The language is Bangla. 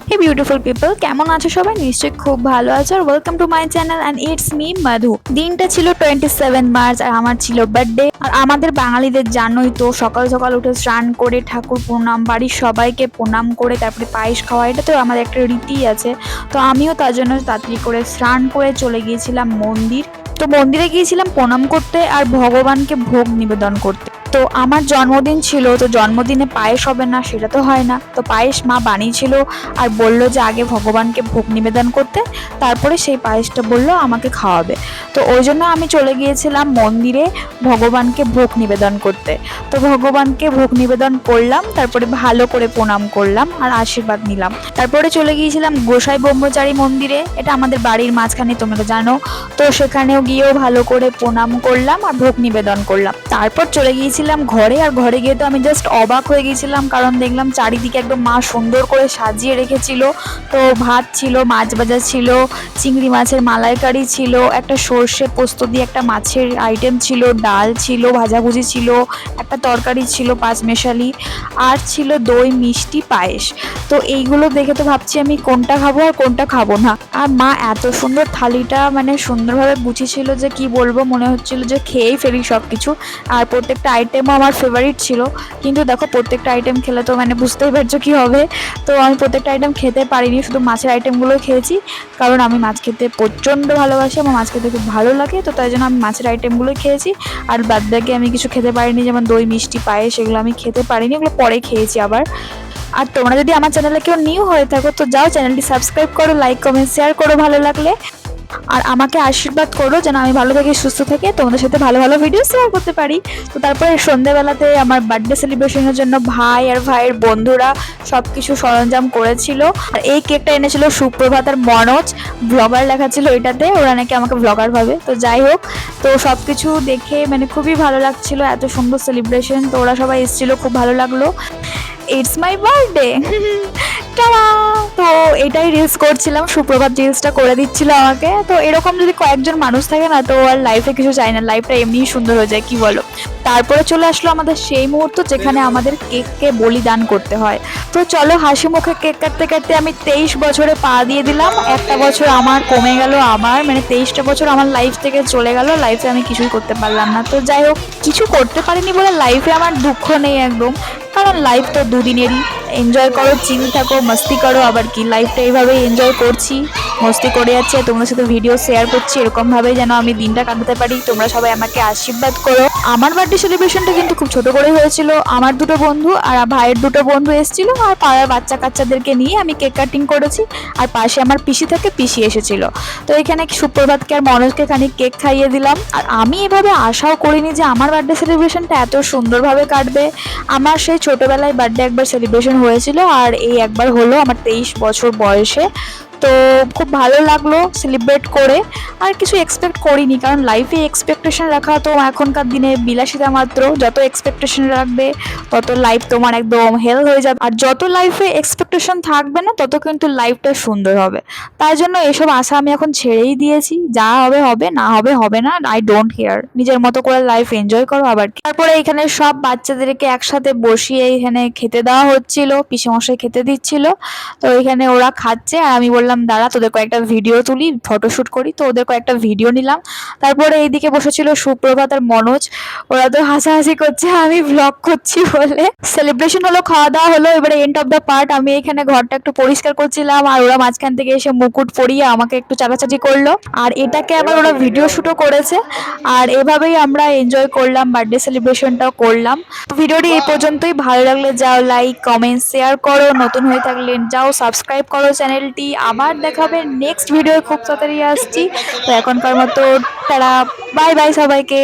হে বিউটিফুল পিপল, কেমন আছো সবাই? নিশ্চয়ই খুব ভালো আছো। আর welcome to my channel and it's me Madhu. দিনটা ছিল 27 মার্চ আর আমার ছিল বার্থডে। আর আমাদের বাঙালিদের জানোই তো, সকাল সকাল উঠে স্নান করে ঠাকুর প্রণাম, বাড়ির সবাইকে প্রণাম করে তারপরে পায়েস খাওয়া, এটা তো আমাদের একটা রীতি আছে। তো আমিও তার জন্য তাড়াতাড়ি করে স্নান করে চলে গিয়েছিলাম মন্দির। তো মন্দিরে গিয়েছিলাম প্রণাম করতে আর ভগবানকে ভোগ নিবেদন করতে। তো আমার জন্মদিন ছিল, তো জন্মদিনে পায়েস হবে না সেটা তো হয় না। তো পায়েস মা বানিয়েছিল আর বলল যে আগে ভগবানকে ভোগ নিবেদন করতে, তারপরে সেই পায়েসটা বলল আমাকে খাওয়াবে। তো ওই জন্য আমি চলে গিয়েছিলাম মন্দিরে ভগবানকে ভোগ নিবেদন করতে। তো ভগবানকে ভোগ নিবেদন করলাম, তারপরে ভালো করে প্রণাম করলাম আর আশীর্বাদ নিলাম। তারপরে চলে গিয়েছিলাম গোসাই ব্রহ্মচারী মন্দিরে, এটা আমাদের বাড়ির মাঝখানে, তোমরা জানো। তো সেখানেও গিয়েও ভালো করে প্রণাম করলাম আর ভোগ নিবেদন করলাম। তারপর চলে গিয়েছিলাম ঘরে, আর ঘরে গিয়ে তো আমি জাস্ট অবাক হয়ে গিয়েছিলাম, কারণ দেখলাম চারিদিকে একদম মা সুন্দর করে সাজিয়ে রেখেছিল। তো ভাত ছিল, মাছ ভাজা ছিল, চিংড়ি মাছের মালাইকারি ছিল, একটা সর্ষে পোস্ত দিয়ে একটা মাছের আইটেম ছিল, ডাল ছিল, ভাজাভুজি ছিল, একটা তরকারি ছিল পাঁচমেশালি, আর ছিল দই, মিষ্টি, পায়েস। তো এইগুলো দেখে তো ভাবছি আমি কোনটা খাবো আর কোনটা খাবো না। আর মা এত সুন্দর থালিটা মানে সুন্দরভাবে গুছিয়েছিল যে কি বলবো, মনে হচ্ছিল যে খেয়েই ফেলি সব কিছু। আর প্রত্যেকটা আইটেমও আমার ফেভারিট ছিল, কিন্তু দেখো প্রত্যেকটা আইটেম খেলে তো মানে বুঝতেই পারছো কী হবে। তো আমি প্রত্যেকটা আইটেম খেতে পারিনি, শুধু মাছের আইটেমগুলো খেয়েছি, কারণ আমি মাছ খেতে প্রচণ্ড ভালোবাসি, আমার মাছ খেতে খুব ভালো লাগে। তো তাই জন্য আমি মাছের আইটেমগুলোই খেয়েছি, আর বাদ বাকি আমি কিছু খেতে পারিনি, যেমন দই, মিষ্টি, পায়েস, এগুলো আমি খেতে পারিনি, এগুলো পরে খেয়েছি আবার। আর তোমরা যদি আমার চ্যানেলে কেউ নিউ হয়ে থাকো তো যাও চ্যানেলটি সাবস্ক্রাইব করো, লাইক কমেন্ট শেয়ার করো ভালো লাগলে, আর আমাকে আশীর্বাদ করো যেন আমি ভালো থাকি, সুস্থ থাকি, তোমাদের সাথে ভালো ভালো ভিডিও শেয়ার করতে পারি। তো তারপরে সন্ধ্যেবেলাতে আমার বার্থডে সেলিব্রেশনের জন্য ভাই আর ভাইয়ের বন্ধুরা সব কিছু সরঞ্জাম করেছিল। আর এই কেকটা এনেছিল সুপ্রভাত আর মনোজ, ব্লগার লেখা ছিল এটাতে, ওরা নাকি আমাকে ব্লগার ভাবে। তো যাই হোক, তো সব কিছু দেখে মানে খুবই ভালো লাগছিল, এত সুন্দর সেলিব্রেশন। তো ওরা সবাই এসেছিলো, খুব ভালো লাগলো। It's my birthday tata. তো এটাই রিলস করছিলাম, সুপ্রভাত রিলসটা করে দিচ্ছিল আমাকে। তো এরকম যদি কয়েকজন মানুষ থাকে না, তো আর লাইফে কিছু চাই না, লাইফটা এমনিই সুন্দর হয়ে যায়, কি বলো? তারপরে চলে আসলো আমাদের সেই মুহূর্ত যেখানে আমাদের কেককে বলিদান করতে হয়। তো চলো হাসি মুখে কেক কাটতে কাটতে আমি 23 বছরে পা দিয়ে দিলাম। একটা বছর আমার কমে গেল, আবার মানে 23টা বছর আমার লাইফ থেকে চলে গেল, লাইফে আমি কিছুই করতে পারলাম না। তো যাই হোক, কিছু করতে পারিনি বলে লাইফে আমার দুঃখ নেই একদম, কারণ লাইফ তো দুদিনেরই। এনজয় করো, চিল থাকো, মস্তি করো, আবার কি, লাইফটা এইভাবেই এনজয় করছি, মস্তি করে যাচ্ছে, তোমাদের সাথে ভিডিও শেয়ার করছি, এরকমভাবেই যেন আমি দিনটা কাটাতে পারি। তোমরা সবাই আমাকে আশীর্বাদ করো। আমার বার্থডে সেলিব্রেশনটা কিন্তু খুব ছোট করে হয়েছিল, আমার দুটো বন্ধু আর ভাইয়ের দুটো বন্ধু এসেছিল, আর পাড়ার বাচ্চা কাচ্চাদেরকে নিয়ে আমি কেক কাটিং করেছি। আর পাশে আমার পিসি থেকে পিসি এসেছিল। তো এখানে সুপ্রভাতকে আর মনোজকে খানিক কেক খাইয়ে দিলাম। আর আমি এভাবে আশাও করিনি যে আমার বার্থডে সেলিব্রেশনটা এত সুন্দরভাবে কাটবে। আমার সেই ছোটবেলায় বার্থডে একবার সেলিব্রেশন হয়েছিল, আর এই একবার হলো আমার 23 বছর বয়সে। তো খুব ভালো লাগলো সেলিব্রেট করে, আর কিছু এক্সপেক্ট করিনি, কারণ লাইফে এক্সপেকটেশন রাখা তো এখনকার দিনে বিলাসিতা মাত্র। যত এক্সপেকটেশন রাখবে তত লাইফ তোমার একদম হেল হয়ে যাবে, আর যত লাইফে এক্সপেকটেশন থাকবে না তত কিন্তু লাইফটা সুন্দর হবে। তাই জন্য এসব আশা আমি এখন ছেড়েই দিয়েছি, যা হবে হবে, না হবে হবে না, আই ডোন্ট কেয়ার। নিজের মতো করে লাইফ এনজয় করো। আবার তারপরে এখানে সব বাচ্চাদেরকে একসাথে বসিয়ে এখানে খেতে দেওয়া হচ্ছিল, পিসেমশাই খেতে দিচ্ছিল। তো এখানে ওরা খাচ্ছে, আর আমি বললাম দাঁড়া তোদের কয়েকটা ভিডিও তুলি, ফটোশ্যুট করি। তো ওদের কয়েকটা ভিডিও নিলাম। তারপরে এইদিকে বসেছিল সুপ্রভাত আর মনোজ, ওরা তো হাসাহাসি করছে আমি ব্লগ করছি বলে। সেলিব্রেশন হলো, খাওয়া দাওয়া হলো, এবারে এন্ড অফ দ্য পার্ট। আমি এখানে ঘরটা একটু পরিষ্কার করছিলাম, আর ওরা মাঝখান থেকে এসে মুকুট পরিয়ে আমাকে একটু চাচাচাচি করলো, আর এটাকে আবার ওরা ভিডিও শুটও করেছে। আর এভাবেই আমরা এনজয় করলাম, বার্থডে সেলিব্রেশনটাও করলাম। ভিডিওটি এই পর্যন্তই। ভালো লাগলে যাও লাইক কমেন্ট শেয়ার করো, নতুন হয়ে থাকলে যাও সাবস্ক্রাইব করো চ্যানেলটি। আবার দেখাবে নেক্সট ভিডিও, খুব তাড়াতাড়ি আসছি। তো এখনকার মতো টাটা, বাই বাই সবাইকে।